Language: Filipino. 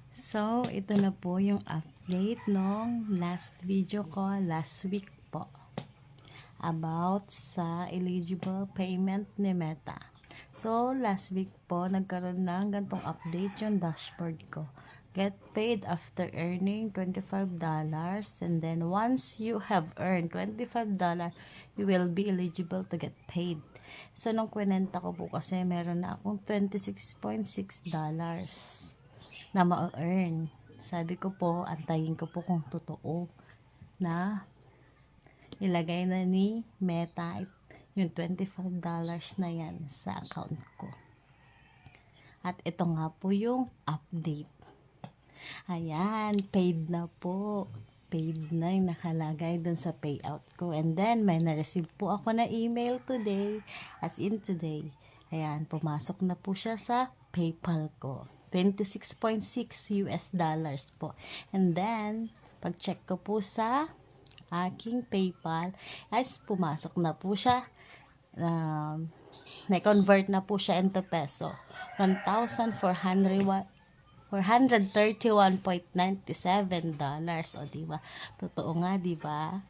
So, ito na po yung update nung last video ko last week po about sa eligible payment ni Meta. So, last week po, nagkaroon ng gantong update yung dashboard ko. Get paid after earning $25 and then once you have earned $25, you will be eligible to get paid. So, nung kwenta ko po kasi meron na akong $26.6 na ma-earn. Sabi ko po, antayin ko po kung totoo na ilagay na ni Meta yung $25 na yan sa account ko. At ito nga po yung update. Ayan, paid na po. Paid na yung nakalagay dun sa payout ko. And then, may na-receive po ako na email today. As in today. Ayan, pumasok na po siya sa PayPal ko. $26.6 po. And then, pag-check ko po sa aking PayPal, as pumasok na po siya. Na-convert na po siya into peso. $1,431.97. O, diba? Totoo nga, diba?